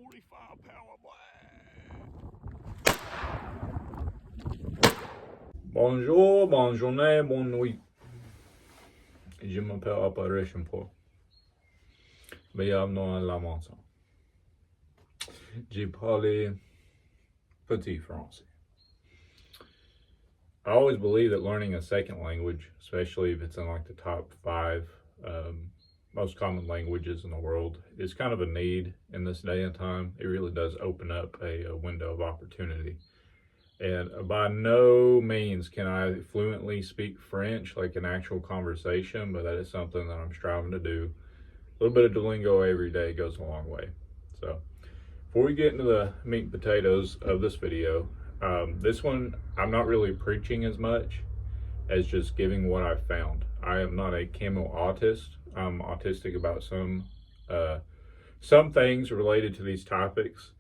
45 power Bonjour, bonne journée, bonne nuit. Je m'appelle Apparition Paul. Bienvenue à la maison. J'ai parlé petit français. I always believe that learning a second language, especially if it's in like the top 5 most common languages in the world, is kind of a need in this day and time. It really does open up a window of opportunity. And by no means can I fluently speak French like an actual conversation, but that is something that I'm striving to do. A little bit of Duolingo every day goes a long way. So before we get into the meat and potatoes of this video, this one, I'm not really preaching as much as just giving what I found. I am not a Camo autist. I'm autistic about some things related to these topics,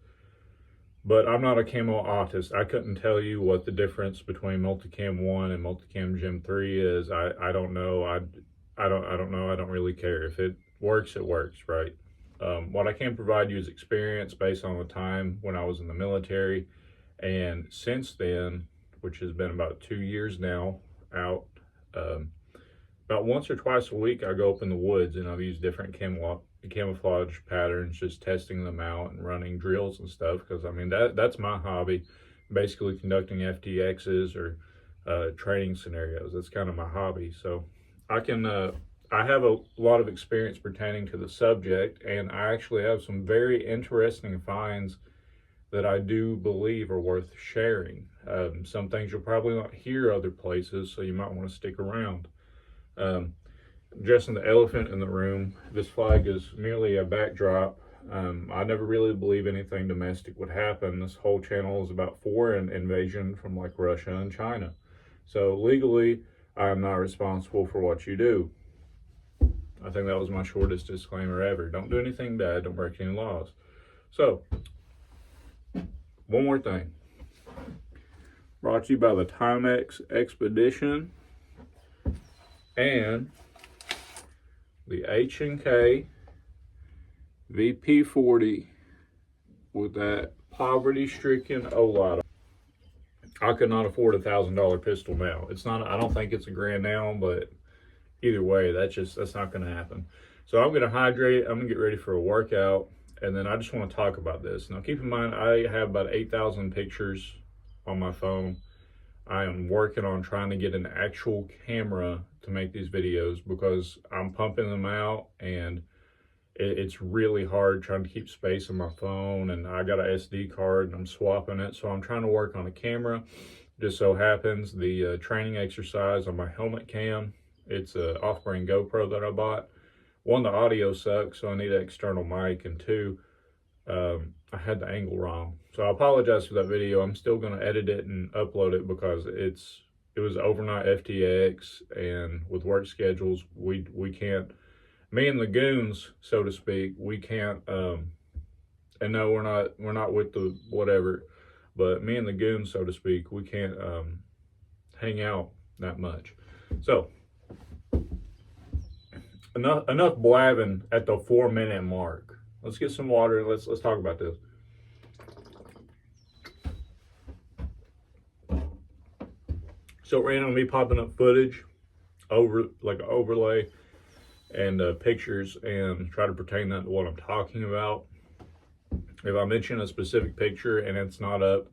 but I'm not a Camo autist. I couldn't tell you what the difference between Multicam 1 and Multicam Gem 3 is. I don't know. I don't know. I don't really care. If it works, it works, right? What I can provide you is experience based on the time when I was in the military. And since then, which has been about 2 years now out, about once or twice a week, I go up in the woods and I've used different camouflage patterns, just testing them out and running drills and stuff. Because I mean, that's my hobby, basically conducting FTXs or training scenarios. That's kind of my hobby. So I have a lot of experience pertaining to the subject, and I actually have some very interesting finds that I do believe are worth sharing. Some things you'll probably not hear other places, so you might want to stick around. Addressing the elephant in the room, this flag is merely a backdrop. I never really believe anything domestic would happen. This whole channel is about foreign invasion from like Russia and China. So legally, I am not responsible for what you do. I think that was my shortest disclaimer ever. Don't do anything bad, don't break any laws. So, one more thing. Brought to you by the Timex Expedition and the H&K VP40 with that poverty-stricken OLOT. I could not afford $1,000 pistol now. It's not. I don't think it's $1,000 now, but either way, that's not going to happen. So I'm going to hydrate. I'm going to get ready for a workout. And then I just want to talk about this. Now, keep in mind, I have about 8,000 pictures on my phone. I am working on trying to get an actual camera to make these videos because I'm pumping them out and it's really hard trying to keep space on my phone. And I got an SD card and I'm swapping it. So I'm trying to work on a camera. Just so happens the training exercise on my helmet cam, it's an off-brand GoPro that I bought. One, the audio sucks, so I need an external mic, and two, I had the angle wrong. So I apologize for that video. I'm still going to edit it and upload it because it was overnight FTX, and with work schedules, we can't, me and the goons, so to speak, we can't, and no, we're not with the whatever, but me and the goons, so to speak, we can't hang out that much. So, enough blabbing at the 4-minute mark. Let's get some water and let's talk about this. So randomly popping up footage over like an overlay and pictures and try to pertain that to what I'm talking about. If I mention a specific picture and it's not up,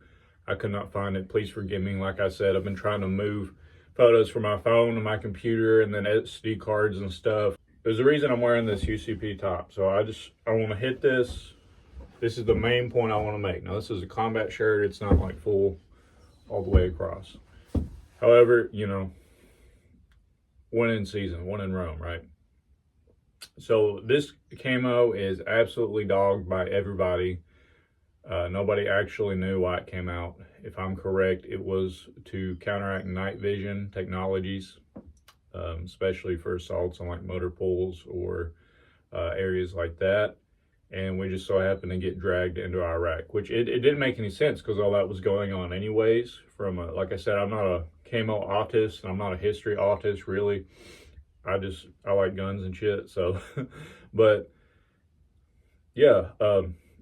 I could not find it. Please forgive me. Like I said, I've been trying to move photos from my phone to my computer and then SD cards and stuff. There's a reason I'm wearing this UCP top. So I want to hit this. This is the main point I want to make. Now this is a combat shirt. It's not like full all the way across. However, you know, one in season, one in Rome, right? So this camo is absolutely dogged by everybody. Nobody actually knew why it came out. If I'm correct, it was to counteract night vision technologies, especially for assaults on like motor pools or areas like that. And we just so happened to get dragged into Iraq, which it didn't make any sense because all that was going on anyways. Like I said, I'm not a camo autist, and I'm not a history autist, really. I like guns and shit, so. But yeah,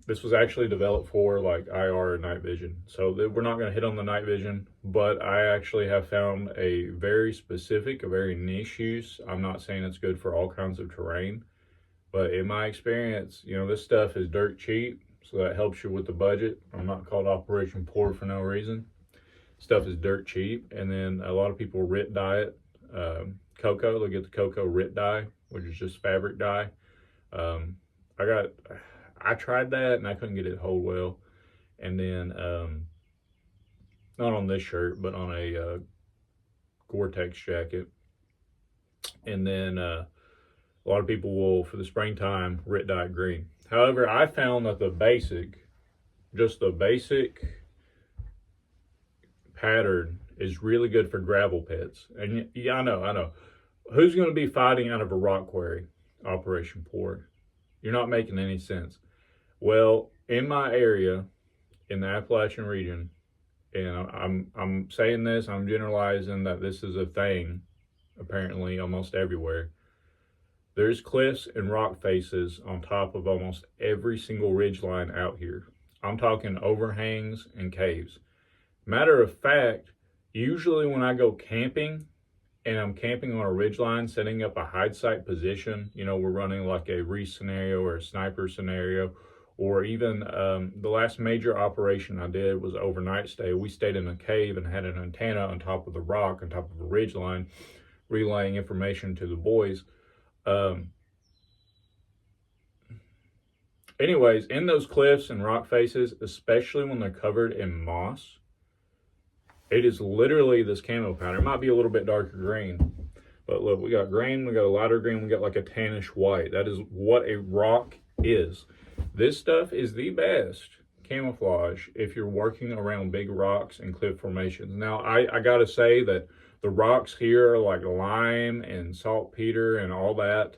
This was actually developed for like IR and night vision. So we're not going to hit on the night vision, but I actually have found a very specific, a very niche use. I'm not saying it's good for all kinds of terrain, but in my experience, you know, this stuff is dirt cheap. So that helps you with the budget. I'm not called Operation Poor for no reason. Stuff is dirt cheap. And then a lot of people RIT dye it. Cocoa, they'll get the cocoa RIT dye, which is just fabric dye. I tried that and I couldn't get it to hold well. And then, not on this shirt, but on a Gore-Tex jacket. And then a lot of people will, for the springtime, RIT dye green. However, I found that just the basic pattern is really good for gravel pits. And yeah, I know. Who's going to be fighting out of a rock quarry, Operation Poor? You're not making any sense. Well, in my area, in the Appalachian region, and I'm saying this, I'm generalizing that this is a thing, apparently almost everywhere. There's cliffs and rock faces on top of almost every single ridge line out here. I'm talking overhangs and caves. Matter of fact, usually when I go camping, and I'm camping on a ridgeline, setting up a hide site position, you know, we're running like a Reese scenario or a sniper scenario, or even the last major operation I did was overnight stay. We stayed in a cave and had an antenna on top of the rock, on top of a ridgeline, relaying information to the boys. Anyways, in those cliffs and rock faces, especially when they're covered in moss, it is literally this camo pattern. It might be a little bit darker green, but look, we got green, we got a lighter green, we got like a tannish white. That is what a rock is. This stuff is the best camouflage if you're working around big rocks and cliff formations. Now, I gotta say that the rocks here are like lime and saltpeter and all that,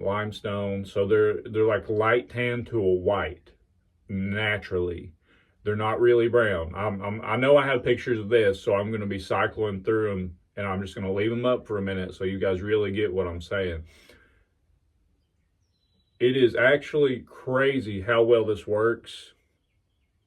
limestone. So they're like light tan to a white naturally. They're not really brown. I know I have pictures of this, so I'm going to be cycling through them, and I'm just going to leave them up for a minute so you guys really get what I'm saying. It is actually crazy how well this works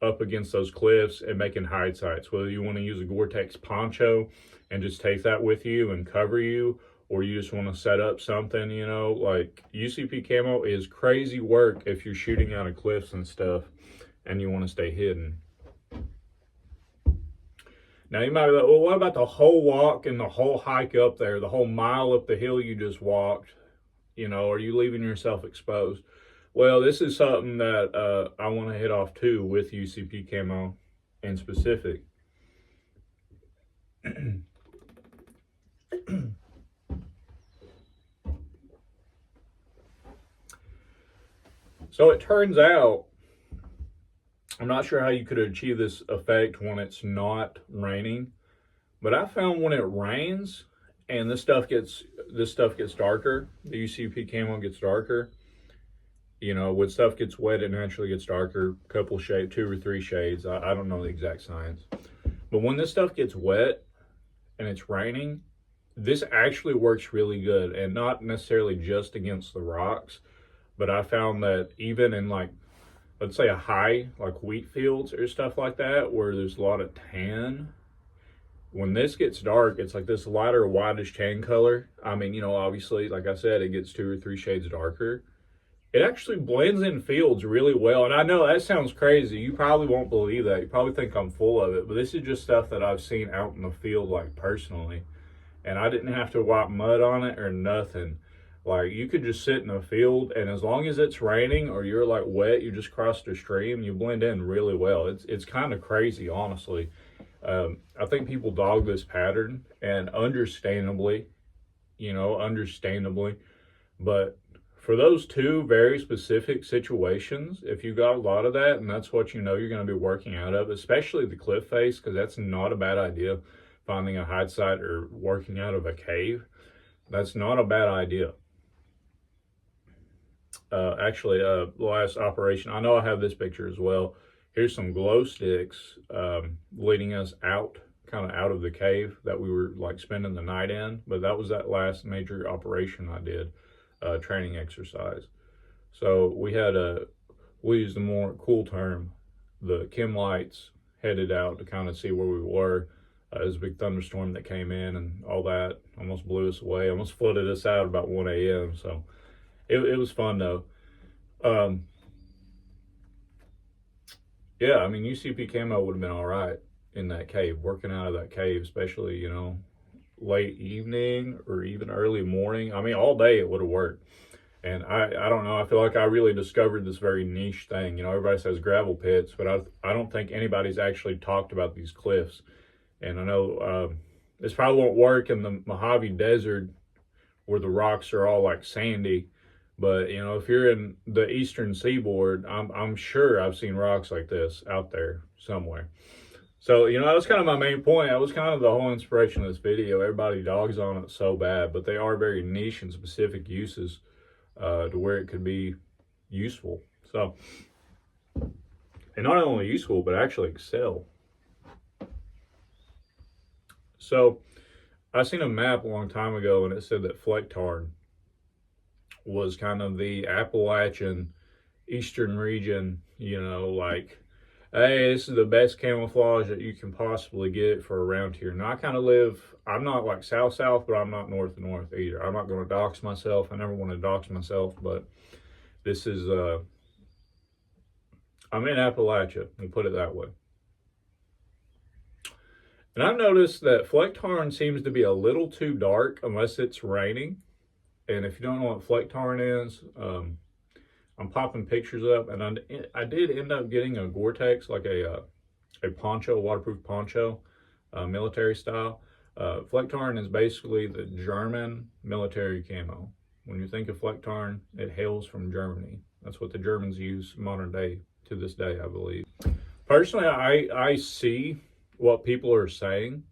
up against those cliffs and making hide sites. Whether you want to use a Gore-Tex poncho and just take that with you and cover you, or you just want to set up something, you know, like UCP camo is crazy work if you're shooting out of cliffs and stuff and you want to stay hidden. Now you might be like, well, what about the whole walk and the whole hike up there, the whole mile up the hill you just walked? You know, are you leaving yourself exposed? Well, this is something that I want to hit off too with UCP camo in specific. So it turns out, I'm not sure how you could achieve this effect when it's not raining, but I found when it rains and this stuff gets darker, the UCP camo gets darker. You know, when stuff gets wet, it naturally gets darker, couple shades, 2 or 3 shades. I don't know the exact science. But when this stuff gets wet and it's raining, this actually works really good, and not necessarily just against the rocks, but I found that even in like, let's say a high, like wheat fields or stuff like that, where there's a lot of tan, when this gets dark, it's like this lighter whitish tan color. I mean, you know, obviously, like I said, it gets 2 or 3 shades darker. It actually blends in fields really well. And I know that sounds crazy. You probably won't believe that. You probably think I'm full of it, but this is just stuff that I've seen out in the field, like personally. And I didn't have to wipe mud on it or nothing. Like, you could just sit in a field, and as long as it's raining or you're like wet, you just crossed a stream, you blend in really well. It's kind of crazy, honestly. I think people dog this pattern, and understandably, but for those 2 very specific situations, if you got a lot of that, and that's what you know you're going to be working out of, especially the cliff face, because that's not a bad idea, finding a hide site or working out of a cave, that's not a bad idea. Actually, the last operation, I know I have this picture as well. Here's some glow sticks leading us out, kind of out of the cave that we were like spending the night in. But that was that last major operation I did, training exercise. So we had we'll use the more cool term, the chem lights headed out to kind of see where we were. It was a big thunderstorm that came in and all that almost blew us away, almost flooded us out about 1 a.m. So it was fun though. Yeah, I mean, UCP Camo would have been all right in that cave, working out of that cave, especially, you know, late evening or even early morning. I mean, all day it would have worked. And I don't know, I feel like I really discovered this very niche thing. You know, everybody says gravel pits, but I don't think anybody's actually talked about these cliffs. And I know this probably won't work in the Mojave Desert where the rocks are all like sandy. But you know, if you're in the eastern seaboard, I'm sure I've seen rocks like this out there somewhere. So you know, that was kind of my main point. That was kind of the whole inspiration of this video. Everybody dogs on it so bad, but they are very niche and specific uses to where it could be useful. So, and not only useful, but actually excel. So, I seen a map a long time ago, and it said that Flecktarn was kind of the Appalachian eastern region, you know, like, hey, this is the best camouflage that you can possibly get for around here. Now, I kind of live, I'm not like south, but I'm not north either. I'm not going to dox myself. I never want to dox myself, but this is, I'm in Appalachia, we'll put it that way. And I've noticed that Flecktarn seems to be a little too dark unless it's raining. And if you don't know what Flecktarn is, I'm popping pictures up, and I did end up getting a Gore-Tex, like a poncho, waterproof poncho, military style. Flecktarn is basically the German military camo. When you think of Flecktarn, it hails from Germany. That's what the Germans use modern day to this day, I believe. Personally, I see what people are saying.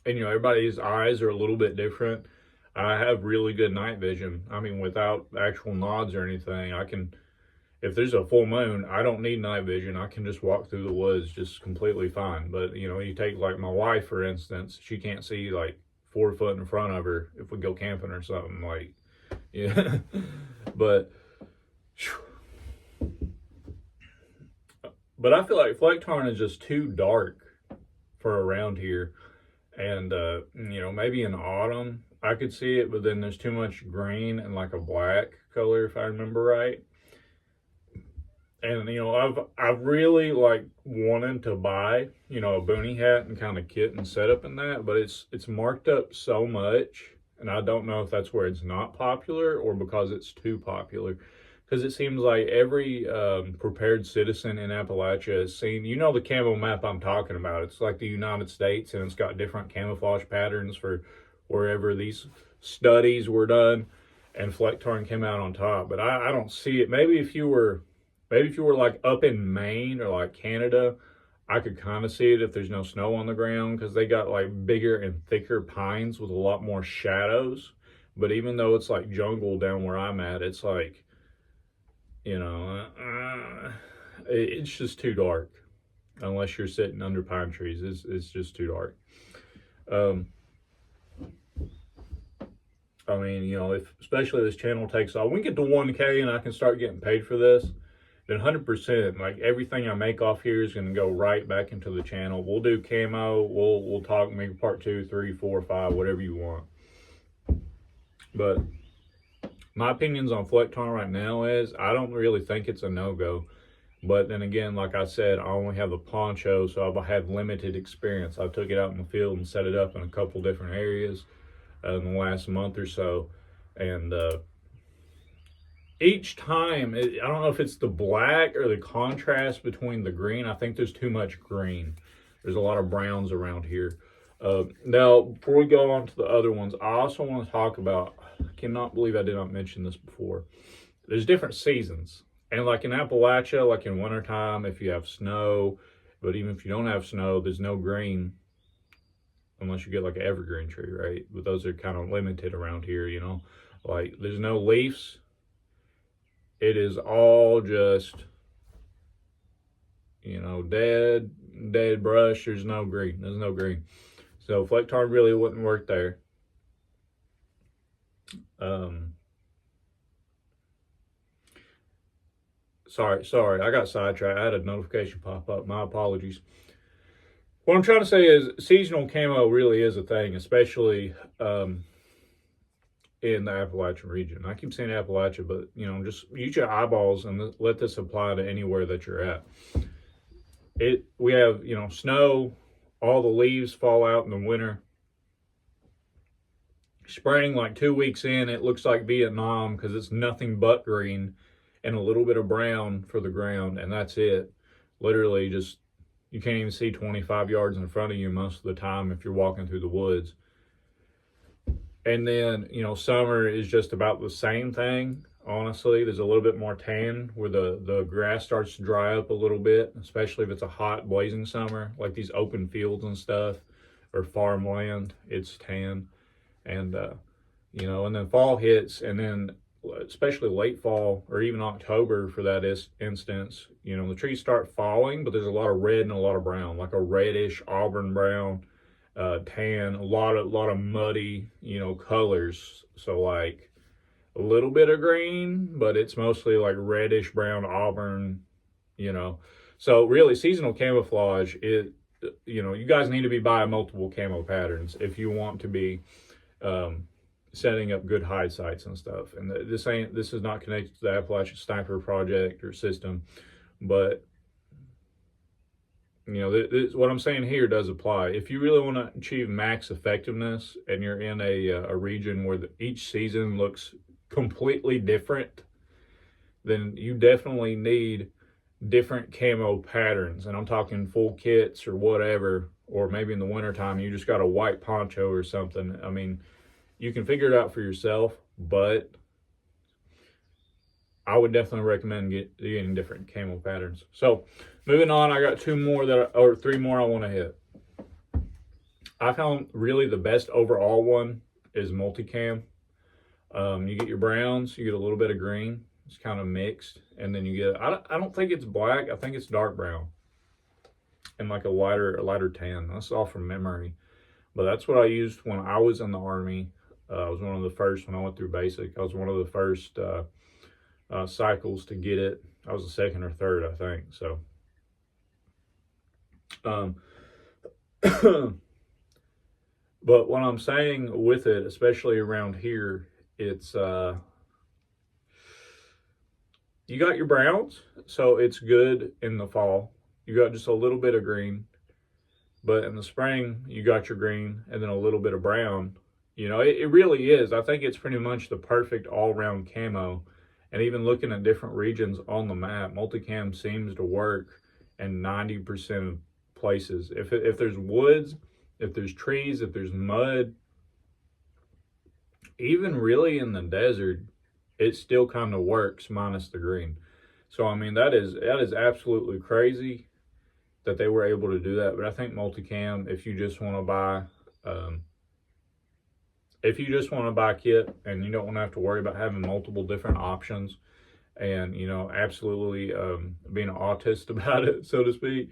And, you know, everybody's eyes are a little bit different. I have really good night vision. I mean, without actual nods or anything, I can, if there's a full moon, I don't need night vision. I can just walk through the woods just completely fine. But, you know, you take like my wife, for instance, she can't see like 4 foot in front of her if we go camping or something, like, yeah. But I feel like Flecktarn is just too dark for around here. And, you know, maybe in autumn I could see it, but then there's too much green and like a black color, if I remember right. And, you know, I've really like wanted to buy, you know, a boonie hat and kind of kit and setup in that, but it's marked up so much. And I don't know if that's where it's not popular or because it's too popular. Because it seems like every prepared citizen in Appalachia has seen, you know, the camo map I'm talking about. It's like the United States, and it's got different camouflage patterns for wherever these studies were done, and Flecktarn came out on top. But I don't see it. Maybe if you were like up in Maine or like Canada, I could kind of see it if there's no snow on the ground, because they got like bigger and thicker pines with a lot more shadows. But even though it's like jungle down where I'm at, it's like, you know, it's just too dark unless you're sitting under pine trees. It's just too dark. I mean, you know, if especially this channel takes off, we get to 1K and I can start getting paid for this, then 100%, like everything I make off here is going to go right back into the channel. We'll do camo. We'll talk maybe part 2, 3, 4, 5, whatever you want. But my opinions on Flecktarn right now is I don't really think it's a no-go. But then again, like I said, I only have the poncho, so I've had limited experience. I took it out in the field and set it up in a couple different areas in the last month or so. And each time, I don't know if it's the black or the contrast between the green. I think there's too much green. There's a lot of browns around here. Now, before we go on to the other ones, I also want to talk about, I cannot believe I did not mention this before. There's different seasons. And like in Appalachia, like in wintertime, if you have snow, but even if you don't have snow, there's no green unless you get like an evergreen tree, right? But those are kind of limited around here, you know. Like there's no leaves. It is all just, you know, dead brush. There's no green. There's no green. So Flecktarn really wouldn't work there. Sorry, I got sidetracked. I had a notification pop up. My apologies. What I'm trying to say is seasonal camo really is a thing, especially in the Appalachian region. I keep saying Appalachia, but just use your eyeballs and let this apply to anywhere that you're at. We have snow, all the leaves fall out in the winter. Spring, like 2 weeks in, it looks like Vietnam because it's nothing but green and a little bit of brown for the ground, and that's it. Literally, just you can't even see 25 yards in front of you most of the time if you're walking through the woods. And then, summer is just about the same thing. Honestly, there's a little bit more tan where the grass starts to dry up a little bit, especially if it's a hot, blazing summer, like these open fields and stuff, or farmland, it's tan. And, and then fall hits, and then especially late fall or even October for that instance, the trees start falling, but there's a lot of red and a lot of brown, like a reddish auburn brown, tan, a lot of muddy, colors. So like a little bit of green, but it's mostly like reddish brown auburn, So really seasonal camouflage you guys need to be buying multiple camo patterns if you want to be setting up good hide sites and stuff. And this is not connected to the Appalachian Sniper project or system, but what I'm saying here does apply. If you really want to achieve max effectiveness and you're in a region where each season looks completely different, then you definitely need different camo patterns. And I'm talking full kits or whatever, or maybe in the wintertime you just got a white poncho or something. I mean, you can figure it out for yourself, but I would definitely recommend getting different camo patterns. So moving on, I got 3 more I want to hit. I found really the best overall one is multicam. You get your browns, you get a little bit of green. It's kind of mixed, and then you get I don't think it's black. I think it's dark brown and like a lighter tan. That's all from memory, but that's what I used when I was in the Army. I was one of the first when I went through basic. I was one of the first cycles to get it. I was the second or third, I think. So, but what I'm saying with it, especially around here, it's you got your browns, so it's good in the fall. You got just a little bit of green, but in the spring you got your green and then a little bit of brown. It really is. I think it's pretty much the perfect all-around camo. And even looking at different regions on the map, multicam seems to work in 90% of places. If there's woods, if there's trees, if there's mud, even really in the desert, it still kind of works minus the green. So I mean that is absolutely crazy that they were able to do that. But I think multicam, if you just want to buy a kit and you don't want to have to worry about having multiple different options and, absolutely being an autist about it, so to speak,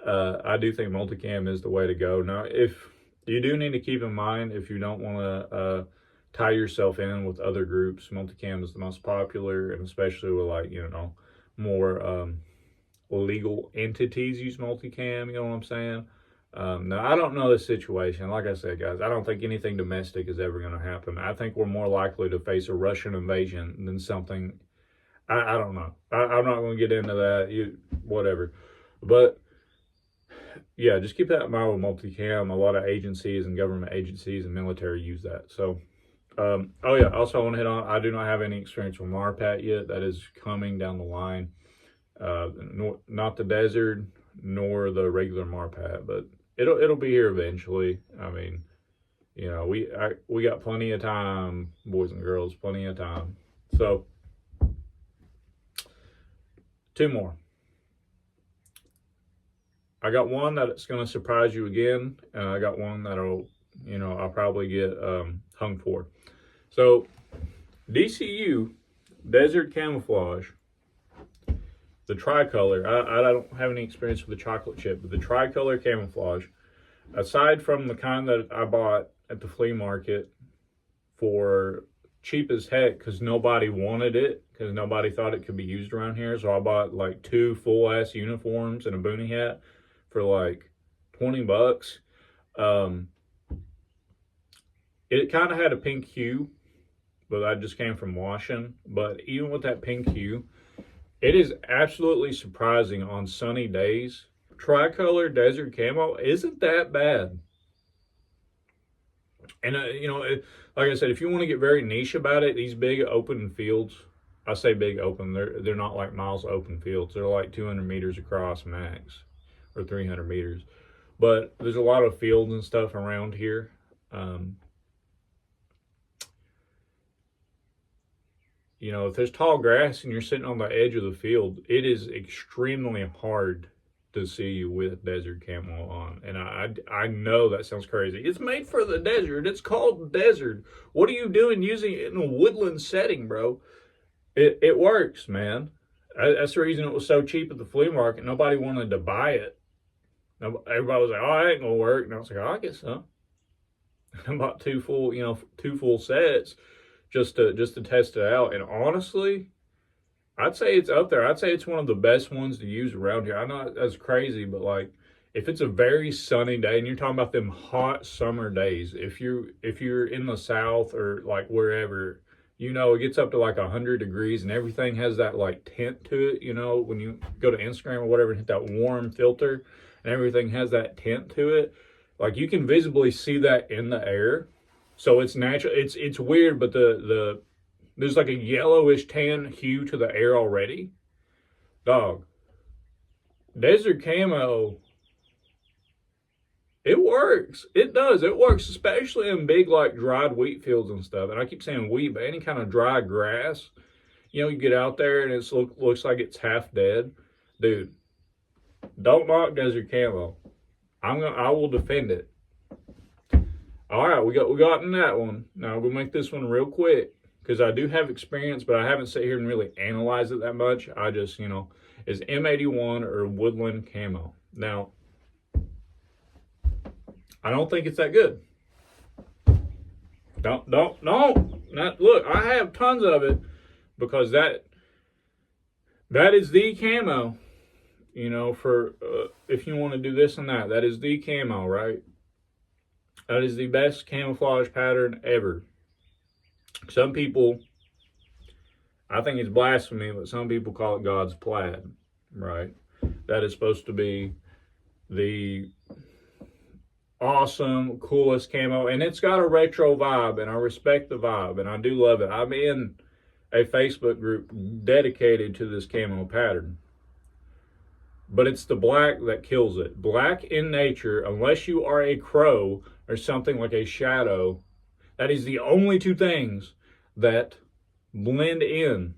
I do think multicam is the way to go. Now, if you do need to keep in mind, if you don't want to tie yourself in with other groups, multicam is the most popular, and especially with more legal entities use multicam, you know what I'm saying? Now, I don't know the situation. Like I said, guys, I don't think anything domestic is ever going to happen. I think we're more likely to face a Russian invasion than something. I don't know. I'm not going to get into that. Whatever. But, yeah, just keep that in mind with multicam. A lot of agencies and government agencies and military use that. So, oh, yeah, also I want to hit on, I do not have any experience with MARPAT yet. That is coming down the line. Not the desert nor the regular MARPAT, but it'll be here eventually. I mean, we got plenty of time, boys and girls, plenty of time. So 2 more. I got one that's going to surprise you again, and I got one that'll, I'll probably get hung for. So DCU, Desert Camouflage, the tricolor. I don't have any experience with the chocolate chip, but the tricolor camouflage, aside from the kind that I bought at the flea market for cheap as heck because nobody wanted it, because nobody thought it could be used around here. So I bought like 2 full-ass uniforms and a boonie hat for like $20. It kind of had a pink hue, but I just came from washing. But even with that pink hue, it is absolutely surprising on sunny days. Tricolor desert camo isn't that bad. And, like I said, if you want to get very niche about it, these big open fields, I say big open, they're not like miles open fields. They're like 200 meters across max, or 300 meters. But there's a lot of fields and stuff around here. If there's tall grass and you're sitting on the edge of the field, it is extremely hard to see you with desert camo on. And I know that sounds crazy. It's made for the desert. It's called desert. What are you doing using it in a woodland setting, bro? It works, man. That's the reason it was so cheap at the flea market. Nobody wanted to buy it. Everybody was like, oh, it ain't gonna work. And I was like, oh, I guess so. I bought 2 full sets just to test it out. And honestly, I'd say it's up there. I'd say it's one of the best ones to use around here. I know that's crazy, but like, if it's a very sunny day, and you're talking about them hot summer days, if you're in the South or like wherever, it gets up to like 100 degrees and everything has that like tint to it. When you go to Instagram or whatever and hit that warm filter and everything has that tint to it, like you can visibly see that in the air. So it's natural. It's weird, but there's like a yellowish tan hue to the air already. Dog. Desert camo, it works. It does. It works, especially in big like dried wheat fields and stuff. And I keep saying wheat, but any kind of dry grass. You get out there and it looks like it's half dead. Dude, don't knock desert camo. I will defend it. All right, we got in that one. Now we'll make this one real quick because I do have experience, but I haven't sat here and really analyzed it that much. I just, is M81 or woodland camo. Now, I don't think it's that good. Look, I have tons of it because that is the camo. For if you want to do this and that is the camo, right? That is the best camouflage pattern ever. Some people, I think it's blasphemy, but some people call it God's plaid, right? That is supposed to be the awesome, coolest camo, and it's got a retro vibe, and I respect the vibe, and I do love it. I'm in a Facebook group dedicated to this camo pattern. But it's the black that kills it. Black in nature, unless you are a crow or something like a shadow, that is the only 2 things that blend in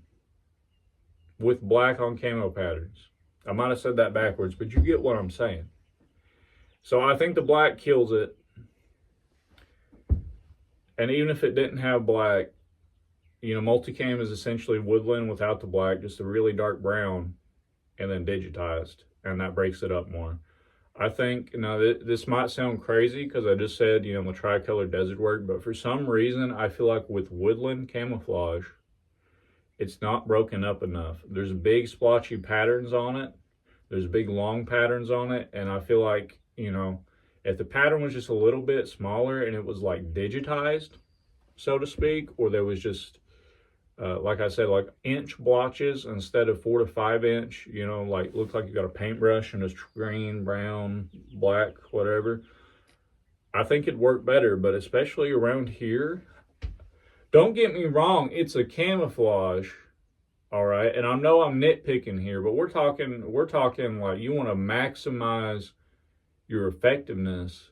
with black on camo patterns. I might have said that backwards, but you get what I'm saying. So I think the black kills it. And even if it didn't have black, multicam is essentially woodland without the black, just a really dark brown, and then digitized, and that breaks it up more. I think, this might sound crazy because I just said, the tricolor desert work, but for some reason, I feel like with woodland camouflage, it's not broken up enough. There's big splotchy patterns on it. There's big long patterns on it, and I feel like, if the pattern was just a little bit smaller and it was like digitized, so to speak, or there was just like I said, like inch blotches instead of 4 to 5 inch, like looks like you got a paintbrush and it's green, brown, black, whatever. I think it'd work better, but especially around here, don't get me wrong, it's a camouflage, all right? And I know I'm nitpicking here, but we're talking like you want to maximize your effectiveness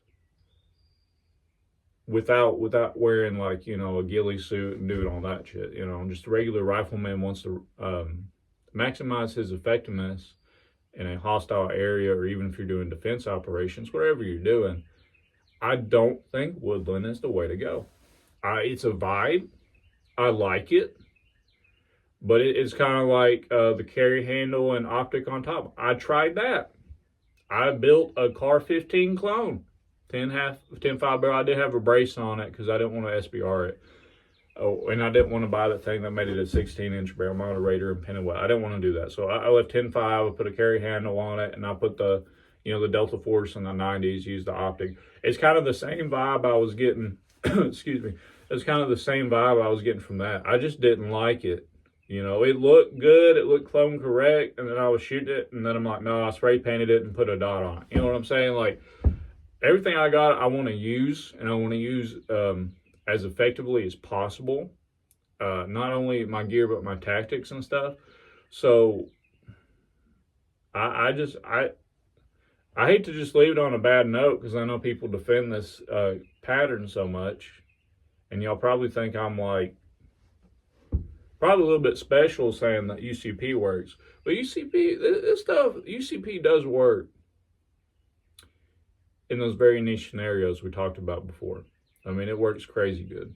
without wearing like, a ghillie suit and doing all that shit. Just a regular rifleman wants to maximize his effectiveness in a hostile area, or even if you're doing defense operations, whatever you're doing. I don't think woodland is the way to go. It's a vibe. I like it. But it's kind of like the carry handle and optic on top. I tried that. I built a Car 15 clone. 10.5 barrel. I did have a brace on it because I didn't want to SBR it. Oh, and I didn't want to buy that thing that made it a 16-inch barrel moderator and painted white. I didn't want to do that. So I left 10.5, I put a carry handle on it, and I put the, the Delta Force in the 90s, used the optic. It's kind of the same vibe I was getting, excuse me, it's kind of the same vibe I was getting from that. I just didn't like it. It looked good, it looked clone correct, and then I was shooting it, and then I'm like, no, I spray painted it and put a dot on it. You know what I'm saying? Like, everything I got, I want to use, and I want to use as effectively as possible. Not only my gear, but my tactics and stuff. So I hate to just leave it on a bad note, because I know people defend this pattern so much, and y'all probably think I'm like probably a little bit special saying that UCP works. But UCP does work in those very niche scenarios we talked about before. I mean, it works crazy good.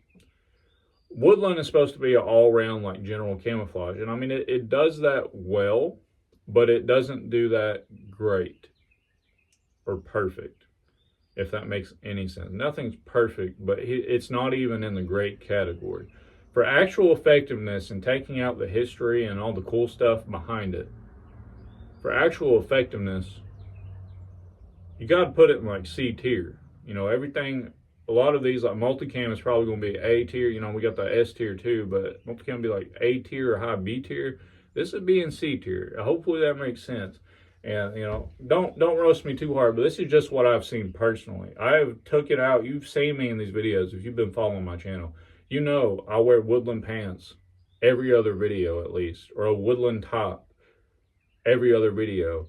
Woodland is supposed to be an all-round, like, general camouflage. And I mean, it does that well, but it doesn't do that great or perfect, if that makes any sense. Nothing's perfect, but it's not even in the great category. For actual effectiveness and taking out the history and all the cool stuff behind it, for actual effectiveness, you got to put it in like C tier. Everything, a lot of these, like multicam is probably going to be A tier. We got the S tier too, but multicam will be like A tier or high B tier. This would be in C tier. Hopefully that makes sense. And, don't roast me too hard, but this is just what I've seen personally. I have took it out. You've seen me in these videos if you've been following my channel. I wear woodland pants every other video at least, or a woodland top every other video.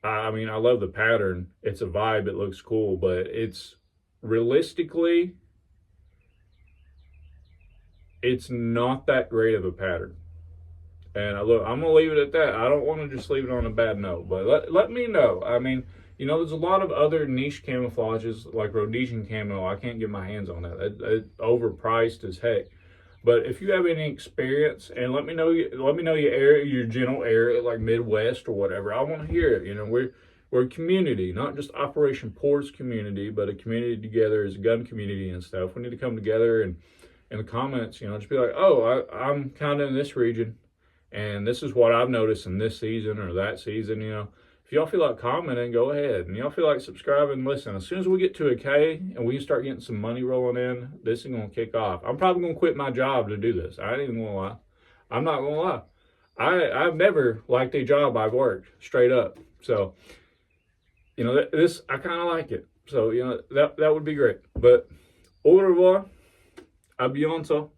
I mean, I love the pattern. It's a vibe. It looks cool, but it's realistically, it's not that great of a pattern. And I'm going to leave it at that. I don't want to just leave it on a bad note, but let me know. I mean, there's a lot of other niche camouflages like Rhodesian camo. I can't get my hands on that. It's overpriced as heck. But if you have any experience, and let me know your area, your general area, like Midwest or whatever. I want to hear it. We're a community, not just Operation Ports community, but a community together as a gun community and stuff. We need to come together and in the comments, just be like, oh, I'm kind of in this region, and this is what I've noticed in this season or that season. If y'all feel like commenting, go ahead. And y'all feel like subscribing, listen, as soon as we get to a K and we start getting some money rolling in, this is going to kick off. I'm probably going to quit my job to do this. I ain't even going to lie. I'm not going to lie. I've never liked a job I've worked, straight up. So, this, I kind of like it. So, that would be great. But, au revoir. À bientôt.